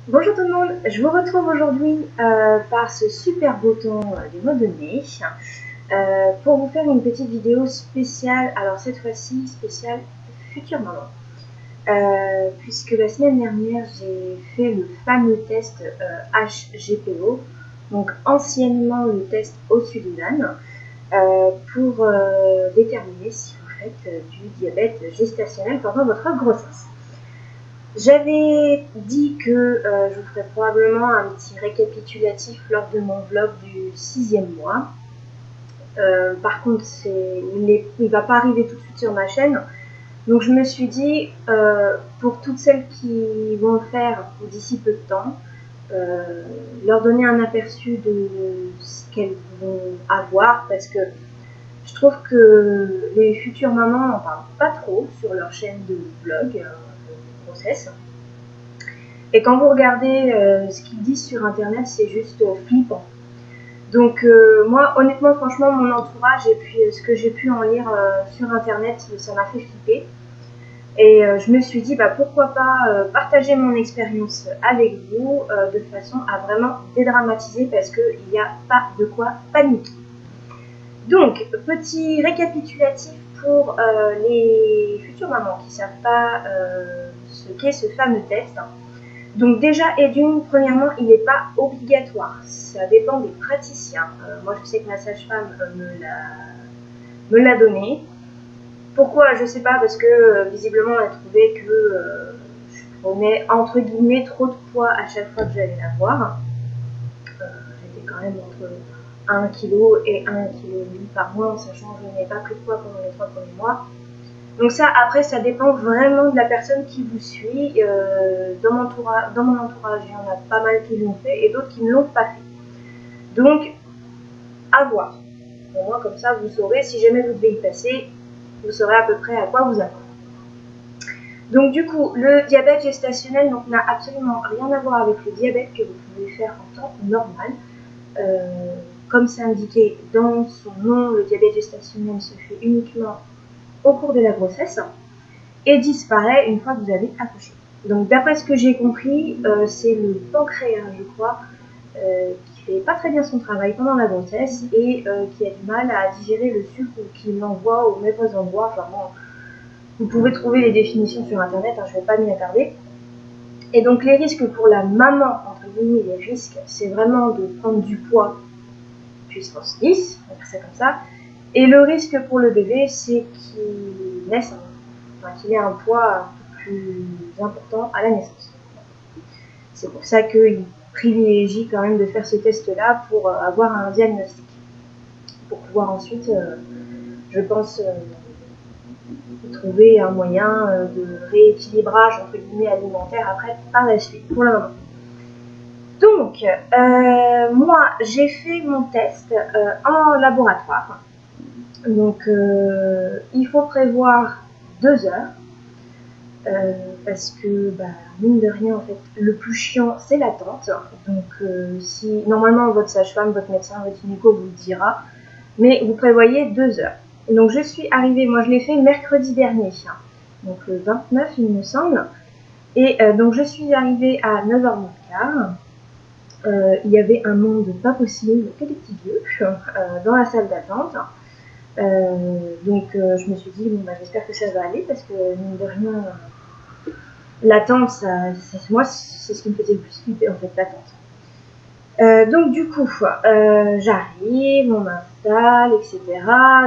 Bonjour tout le monde, je vous retrouve aujourd'hui par ce super beau temps du mois de mai pour vous faire une petite vidéo spéciale, alors cette fois-ci spéciale future maman. Puisque la semaine dernière j'ai fait le fameux test HGPO, donc anciennement le test O'Sullivan, pour déterminer si vous faites du diabète gestationnel pendant votre grossesse. J'avais dit que je vous ferais probablement un petit récapitulatif lors de mon vlog du 6e mois. Par contre, il ne va pas arriver tout de suite sur ma chaîne. Donc je me suis dit, pour toutes celles qui vont le faire d'ici peu de temps, leur donner un aperçu de ce qu'elles vont avoir, parce que je trouve que les futures mamans n'en parlent pas trop sur leur chaîne de vlog, de grossesse. Et quand vous regardez ce qu'ils disent sur internet, c'est juste flippant. Donc moi, honnêtement, franchement, mon entourage et puis ce que j'ai pu en lire sur internet, ça m'a fait flipper. Et je me suis dit, pourquoi pas partager mon expérience avec vous de façon à vraiment dédramatiser, parce qu'il n'y a pas de quoi paniquer. Donc, petit récapitulatif pour les futures mamans qui ne savent pas ce qu'est ce fameux test. Donc déjà, premièrement, il n'est pas obligatoire, ça dépend des praticiens. Moi je sais que ma sage-femme me l'a donné. Pourquoi? Je sais pas, parce que visiblement elle trouvait que je prenais entre guillemets trop de poids à chaque fois que j'allais la voir. J'étais quand même entre 1 kg et 1,5 kg par mois, en sachant que je n'ai pas pris de poids pendant les 3 premiers mois. Donc ça, après, ça dépend vraiment de la personne qui vous suit. Dans mon entourage, il y en a pas mal qui l'ont fait et d'autres qui ne l'ont pas fait. Donc, à voir. Au moins, comme ça, vous saurez, si jamais vous devez y passer, vous saurez à peu près à quoi vous attendre. Donc du coup, le diabète gestationnel n'a absolument rien à voir avec le diabète que vous pouvez faire en temps normal. Comme c'est indiqué dans son nom, le diabète gestationnel se fait uniquement au cours de la grossesse et disparaît une fois que vous avez accouché. Donc d'après ce que j'ai compris, c'est le pancréas, je crois, qui fait pas très bien son travail pendant la grossesse et qui a du mal à digérer le sucre ou qui l'envoie aux mauvais endroits. Enfin bon, vous pouvez trouver les définitions sur internet, je ne vais pas m'y attarder. Et donc les risques pour la maman, entre guillemets, les risques, c'est vraiment de prendre du poids puissance 10, on va dire ça comme ça. Et le risque pour le bébé, c'est qu'il naisse, qu'il ait un poids un peu plus important à la naissance. C'est pour ça qu'il privilégie quand même de faire ce test-là pour avoir un diagnostic. Pour pouvoir ensuite, je pense, trouver un moyen de rééquilibrage entre guillemets alimentaire après par la suite pour la maman. Donc, moi, j'ai fait mon test en laboratoire. Donc, il faut prévoir 2 heures. Parce que, mine de rien, en fait, le plus chiant, c'est l'attente. Donc, si normalement, votre sage-femme, votre médecin, votre gynéco vous le dira, mais vous prévoyez 2 heures. Et donc, je suis arrivée, moi, je l'ai fait mercredi dernier, donc le 29, il me semble. Et donc, je suis arrivée à 9h15. Il y avait un monde pas possible, que des petits vieux, dans la salle d'attente. Donc, je me suis dit, j'espère que ça va aller, parce que, mine de rien, l'attente, moi, c'est ce qui me faisait le plus flipper, en fait, l'attente. Donc, du coup, j'arrive, on m'installe, etc.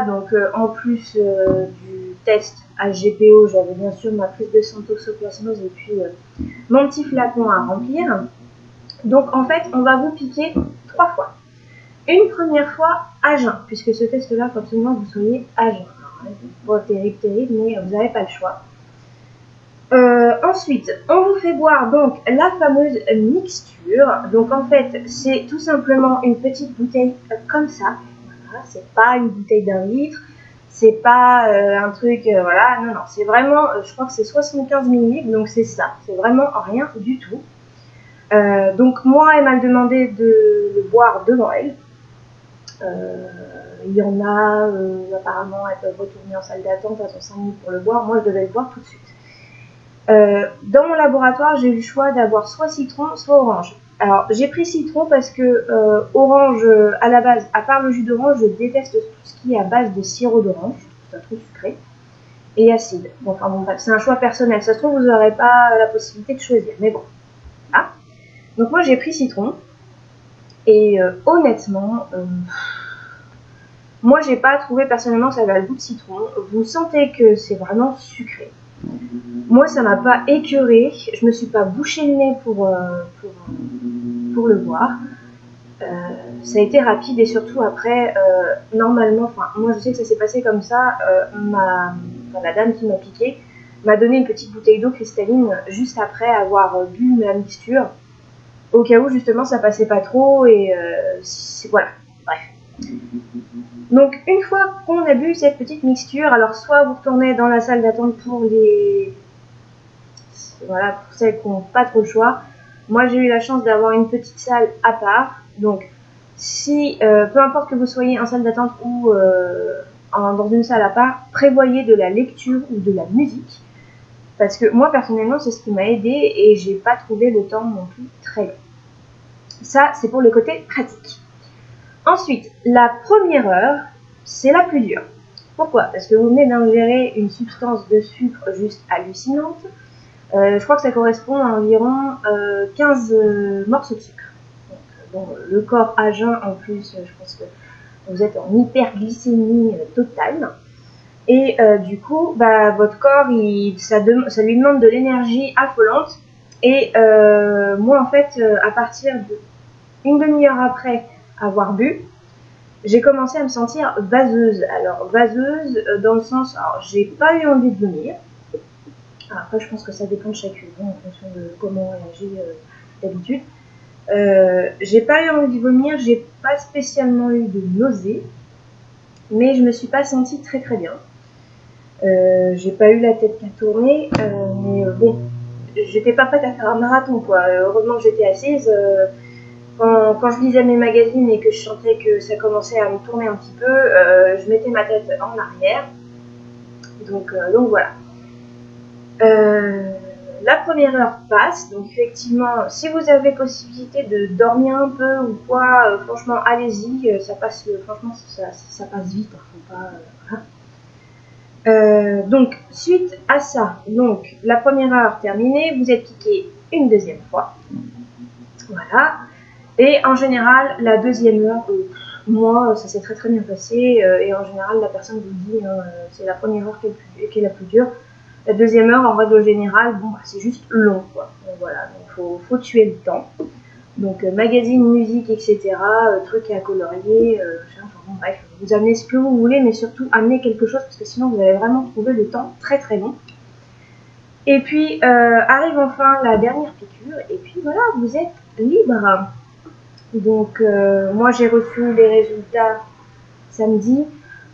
Donc, en plus du test HGPO, j'avais bien sûr ma prise de sang toxoplasmose et puis mon petit flacon à remplir. Donc, en fait, on va vous piquer 3 fois. Une première fois à jeun, puisque ce test-là, il faut absolument que vous soyez à jeun. Bon, terrible, mais vous n'avez pas le choix. Ensuite, on vous fait boire donc la fameuse mixture. Donc en fait, c'est tout simplement une petite bouteille comme ça. Voilà, c'est pas une bouteille d'1 litre, c'est pas un truc, voilà, non, c'est vraiment, je crois que c'est 75 ml, donc c'est ça, c'est vraiment rien du tout. Donc moi, elle m'a demandé de le boire devant elle. Il y en a, apparemment, elles peuvent retourner en salle d'attente, attendre 5 minutes pour le boire. Moi, je devais le boire tout de suite. Dans mon laboratoire, j'ai eu le choix d'avoir soit citron, soit orange. Alors, j'ai pris citron parce que orange, à la base, à part le jus d'orange, je déteste tout ce qui est à base de sirop d'orange. Je trouve ça trop sucré et acide. Bon, enfin bon, bref, c'est un choix personnel. Ça se trouve, vous n'aurez pas la possibilité de choisir. Mais bon, ah. Donc moi, j'ai pris citron. Et honnêtement, moi, j'ai pas trouvé personnellement que ça avait le goût de citron. Vous sentez que c'est vraiment sucré. Moi, ça m'a pas écœuré. Je me suis pas bouché le nez pour le voir. Ça a été rapide et surtout après, normalement, enfin, moi je sais que ça s'est passé comme ça. La dame qui m'a piqué m'a donné une petite bouteille d'eau cristalline juste après avoir bu la mixture, au cas où justement ça passait pas trop et voilà. Bref. Donc une fois qu'on a bu cette petite mixture, alors soit vous retournez dans la salle d'attente pour celles qui n'ont pas trop le choix. Moi j'ai eu la chance d'avoir une petite salle à part, donc si peu importe que vous soyez en salle d'attente ou dans une salle à part, prévoyez de la lecture ou de la musique, parce que moi personnellement c'est ce qui m'a aidé et j'ai pas trouvé le temps non plus très long. Ça c'est pour le côté pratique. Ensuite, la première heure, c'est la plus dure. Pourquoi? Parce que vous venez d'ingérer une substance de sucre juste hallucinante. Je crois que ça correspond à environ 15 morceaux de sucre. Donc, bon, le corps à jeun en plus, je pense que vous êtes en hyperglycémie totale. Et du coup, bah, votre corps, ça lui demande de l'énergie affolante. Et moi, en fait, à partir d'une demi-heure après avoir bu, j'ai commencé à me sentir vaseuse. Alors, vaseuse dans le sens, alors j'ai pas eu envie de vomir. Après, je pense que ça dépend de chacune, en fonction de comment on réagit d'habitude. J'ai pas eu envie de vomir, j'ai pas spécialement eu de nausées, mais je me suis pas sentie très très bien. J'ai pas eu la tête qui a tourné, mais bon, j'étais pas prête à faire un marathon, quoi. Heureusement que j'étais assise. Quand je lisais mes magazines et que je sentais que ça commençait à me tourner un petit peu, je mettais ma tête en arrière. Donc voilà. La première heure passe, donc effectivement, si vous avez possibilité de dormir un peu ou quoi, franchement, allez-y, ça passe, franchement, ça passe vite, hein, faut pas, voilà. Donc, suite à ça, donc la première heure terminée, vous êtes piqué une deuxième fois, voilà. Et en général, la deuxième heure, moi, ça s'est très très bien passé, et en général, la personne vous dit, c'est la première heure qui est la plus dure. La deuxième heure, en règle générale, bon, c'est juste long, quoi. Donc voilà, donc faut tuer le temps. Donc magazine, musique, etc., trucs à colorier, enfin, bon, bref, vous amenez ce que vous voulez, mais surtout amenez quelque chose, parce que sinon vous allez vraiment trouver le temps très très long. Et puis arrive enfin la dernière piqûre, et puis voilà, vous êtes libre. Donc moi j'ai reçu les résultats samedi,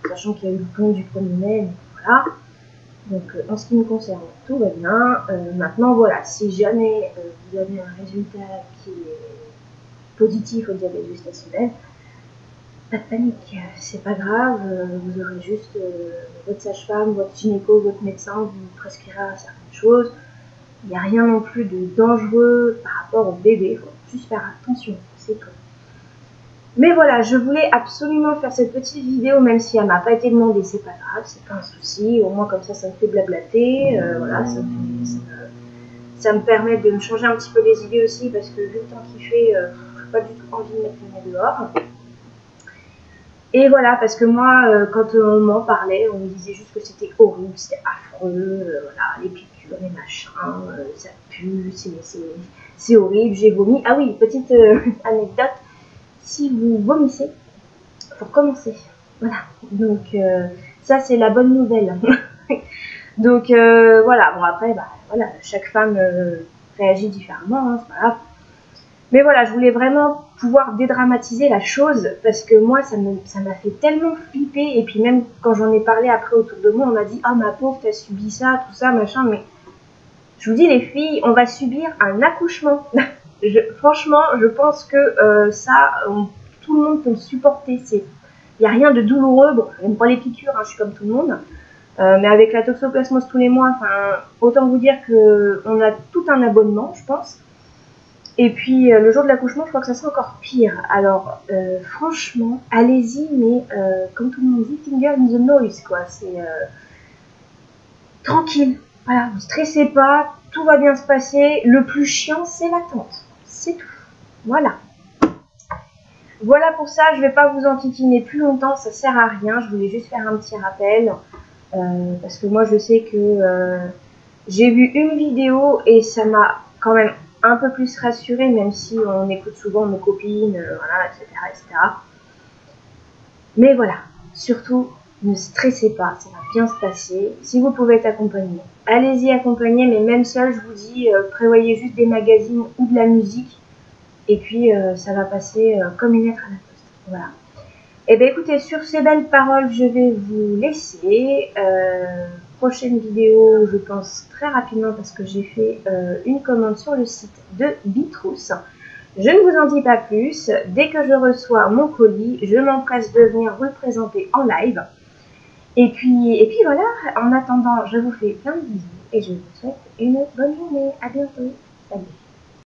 sachant qu'il y a eu le pont du 1er mai, voilà. Donc en ce qui me concerne, tout va bien. Maintenant voilà, si jamais vous avez un résultat qui est positif au diabète gestationnel, pas de panique, c'est pas grave, vous aurez juste votre sage-femme, votre gynéco, votre médecin vous prescrira certaines choses. Il n'y a rien non plus de dangereux par rapport au bébé, il faut juste faire attention, c'est tout. Mais voilà, je voulais absolument faire cette petite vidéo, même si elle m'a pas été demandée, c'est pas grave, c'est pas un souci, au moins comme ça me fait blablater, voilà, ça me permet de me changer un petit peu les idées aussi, parce que vu le temps qu'il fait, j'ai pas du tout envie de mettre le nez dehors. Et voilà, parce que moi, quand on m'en parlait, on me disait juste que c'était horrible, c'était affreux, voilà, les piqûres, les machins, ça pue, c'est horrible, j'ai vomi. Ah oui, petite anecdote. Si vous vomissez, il faut recommencer. Voilà. Donc, ça, c'est la bonne nouvelle. Donc, voilà. Bon, après, bah, voilà, chaque femme réagit différemment, hein, c'est pas grave. Mais voilà, je voulais vraiment pouvoir dédramatiser la chose parce que moi, ça m'a fait tellement flipper. Et puis, même quand j'en ai parlé après autour de moi, on m'a dit « Ah, ma pauvre, t'as subi ça, tout ça, machin. » Mais je vous dis, les filles, on va subir un accouchement. Franchement, je pense que tout le monde peut le supporter. Il n'y a rien de douloureux. Bon, j'aime pas les piqûres, hein, je suis comme tout le monde. Mais avec la toxoplasmose tous les mois, autant vous dire qu'on a tout un abonnement, je pense. Et puis le jour de l'accouchement, je crois que ça sera encore pire. Alors franchement, allez-y, mais comme tout le monde dit, finger in the noise, quoi. C'est tranquille. Voilà, ne stressez pas, tout va bien se passer. Le plus chiant, c'est l'attente. C'est tout. Voilà. Voilà pour ça, je ne vais pas vous enquiquiner plus longtemps, ça sert à rien. Je voulais juste faire un petit rappel. Parce que moi, je sais que j'ai vu une vidéo et ça m'a quand même un peu plus rassurée, même si on écoute souvent nos copines, voilà, etc., etc. Mais voilà, surtout, ne stressez pas, ça va bien se passer. Si vous pouvez être accompagné, allez-y accompagner, mais même seul, je vous dis, prévoyez juste des magazines ou de la musique, et puis ça va passer comme une lettre à la poste. Voilà. Et bien écoutez, sur ces belles paroles, je vais vous laisser. Prochaine vidéo, je pense très rapidement parce que j'ai fait une commande sur le site de Bitrousse. Je ne vous en dis pas plus. Dès que je reçois mon colis, je m'empresse de venir vous le présenter en live. Et puis voilà, en attendant, je vous fais plein de bisous et je vous souhaite une bonne journée. À bientôt. Salut.